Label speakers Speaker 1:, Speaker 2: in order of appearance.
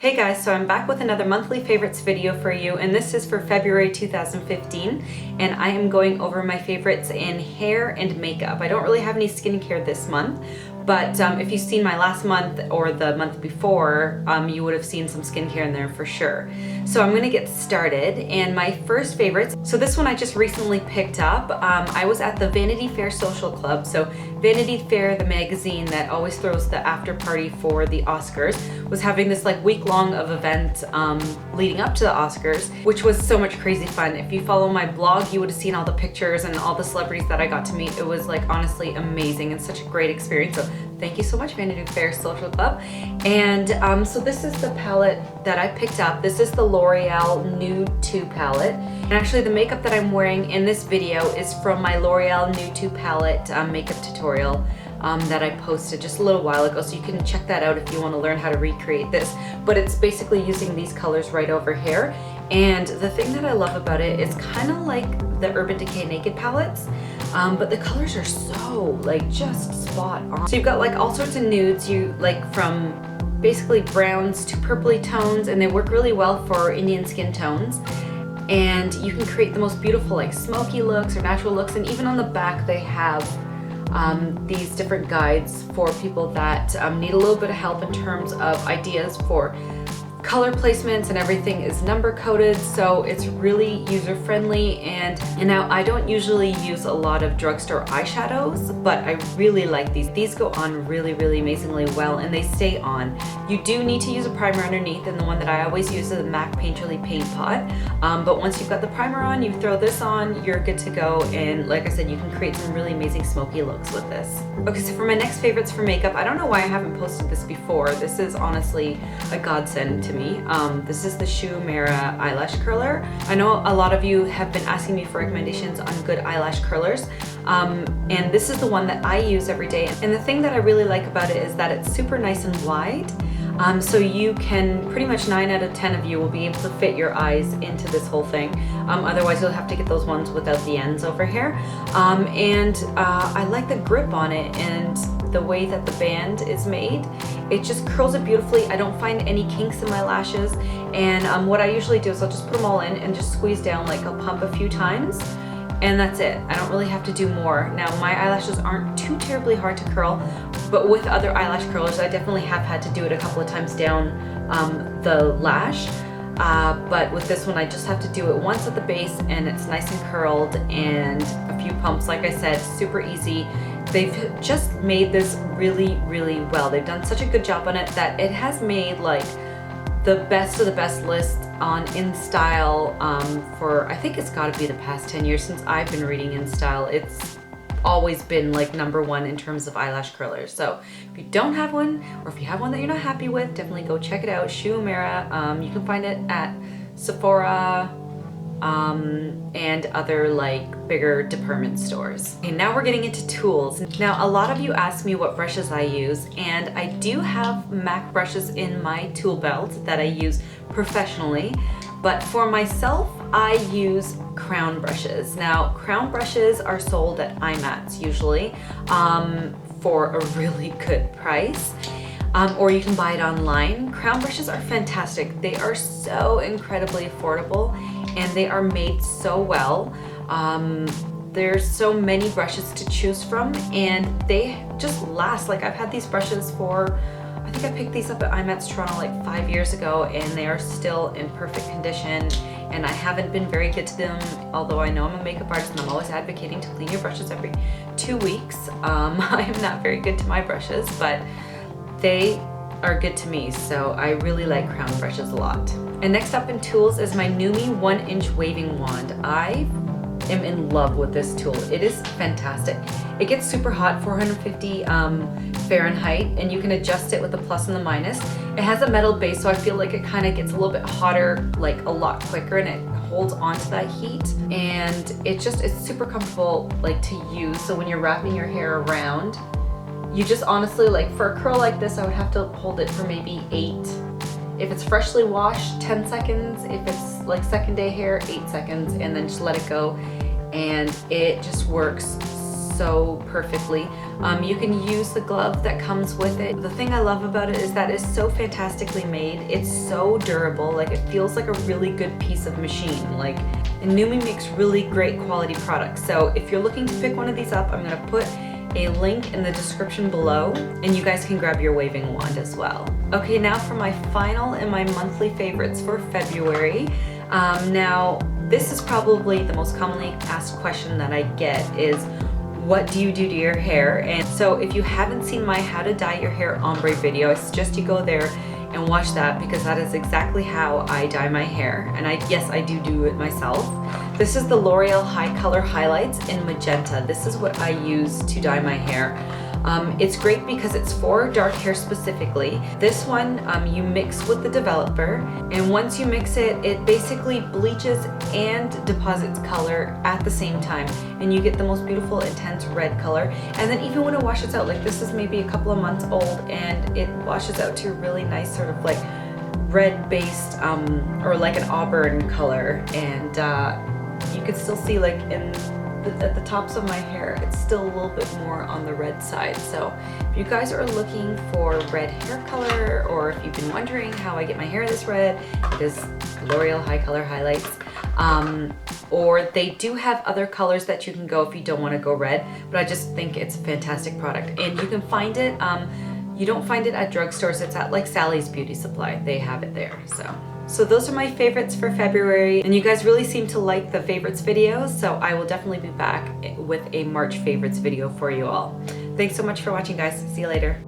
Speaker 1: Hey guys, so I'm back with another monthly favorites video for you, and this is for February 2015, and I am going over my favorites in hair and makeup. I don't really have any skincare this month, but if you've seen my last month or the month before, you would have seen some skincare in there for sure. So I'm gonna get started, and my first favorites, so this one I just recently picked up. I was at the Vanity Fair Social Club. So Vanity Fair, the magazine that always throws the after party for the Oscars, was having this like week-long of event leading up to the Oscars, which was so much crazy fun. If you follow my blog, you would have seen all the pictures and all the celebrities that I got to meet. It was like honestly amazing and such a great experience. So thank you so much, Vanity Fair Social Club. And so this is the palette that I picked up. This is the L'Oreal Nude 2 palette. And actually the makeup that I'm wearing in this video is from my L'Oreal Nude 2 palette makeup tutorial that I posted just a little while ago, so you can check that out if you want to learn how to recreate this. But it's basically using these colors right over here. And the thing that I love about it is kind of like the Urban Decay Naked palettes, but the colors are so like just spot on. So you've got like all sorts of nudes, you like from basically browns to purpley tones, and they work really well for Indian skin tones. And you can create the most beautiful like smoky looks or natural looks, and even on the back they have these different guides for people that need a little bit of help in terms of ideas for color placements, and everything is number coded, so it's really user friendly. And now I don't usually use a lot of drugstore eyeshadows, but I really like these. These go on really amazingly well, and they stay on. You do need to use a primer underneath, and the one that I always use is the MAC Painterly Paint Pot. But once you've got the primer on, you throw this on, you're good to go. And like I said, you can create some really amazing smoky looks with this. Okay, so for my next favorites for makeup, I don't know why I haven't posted this before. This is honestly a godsend to me. This is the Mera eyelash curler. I know a lot of you have been asking me for recommendations on good eyelash curlers, and this is the one that I use every day. And the thing that I really like about it is that it's super nice and wide. So you can, pretty much 9 out of 10 of you will be able to fit your eyes into this whole thing. Otherwise you'll have to get those ones without the ends over here. I like the grip on it and the way that the band is made. It just curls it beautifully. I don't find any kinks in my lashes. And what I usually do is I'll just put them all in and just squeeze down, like I'll pump a few times, and that's it. I don't really have to do more. Now my eyelashes aren't too terribly hard to curl, but with other eyelash curlers I definitely have had to do it a couple of times down the lash. But with this one I just have to do it once at the base, and it's nice and curled, and a few pumps. Like I said, super easy. They've just made this really well. They've done such a good job on it that it has made like the best of the best list on InStyle for, I think it's got to be the past 10 years since I've been reading InStyle. It's always been like #1 in terms of eyelash curlers. So if you don't have one, or if you have one that you're not happy with, definitely go check it out. Mera. You can find it at Sephora and other like bigger department stores. Okay, now we're getting into tools. Now a lot of you ask me what brushes I use, and I do have MAC brushes in my tool belt that I use professionally, but for myself I use crown brushes. Now crown brushes are sold at IMATs usually for a really good price. Or you can buy it online. Crown brushes are fantastic. They are so incredibly affordable, and they are made so well. There's so many brushes to choose from, and they just last. Like I've had these brushes for, I think I picked these up at IMATS Toronto like 5 years ago, and they are still in perfect condition. And I haven't been very good to them, although I know I'm a makeup artist and I'm always advocating to clean your brushes every 2 weeks. I am not very good to my brushes, but they are good to me, so I really like crown brushes a lot. And next up in tools is my Numi 1-inch waving wand. I am in love with this tool. It is fantastic. It gets super hot, 450 Fahrenheit, and you can adjust it with the plus and the minus. It has a metal base, so I feel like it kind of gets a little bit hotter like a lot quicker, and it holds on to that heat. And it's super comfortable like to use. So when you're wrapping your hair around, you just honestly, like for a curl like this, I would have to hold it for maybe 8. If it's freshly washed, 10 seconds. If it's like second day hair, 8 seconds, and then just let it go. And it just works so perfectly. You can use the glove that comes with it. The thing I love about it is that it's so fantastically made. It's so durable, like it feels like a really good piece of machine. Like, and Numi makes really great quality products. So if you're looking to pick one of these up, I'm gonna put a link in the description below, and you guys can grab your waving wand as well. Okay, now for my final and my monthly favorites for February. Now, this is probably the most commonly asked question that I get is, what do you do to your hair? And so if you haven't seen my how to dye your hair ombre video, I suggest you go there and watch that, because that is exactly how I dye my hair. And yes, I do it myself. This is the L'Oreal High Color Highlights in Magenta. This is what I use to dye my hair. It's great because it's for dark hair specifically. This one you mix with the developer, and once you mix it, it basically bleaches and deposits color at the same time, and you get the most beautiful intense red color. And then even when it washes out, like this is maybe a couple of months old, and it washes out to a really nice sort of like red based or like an auburn color, and you can still see like at the tops of my hair, it's still a little bit more on the red side. So if you guys are looking for red hair color, or if you've been wondering how I get my hair this red, it is L'Oreal High Color Highlights. Or they do have other colors that you can go if you don't want to go red, but I just think it's a fantastic product. And you can find it, you don't find it at drugstores, it's at like Sally's Beauty Supply. They have it there, So those are my favorites for February, and you guys really seem to like the favorites videos, so I will definitely be back with a March favorites video for you all. Thanks so much for watching, guys. See you later.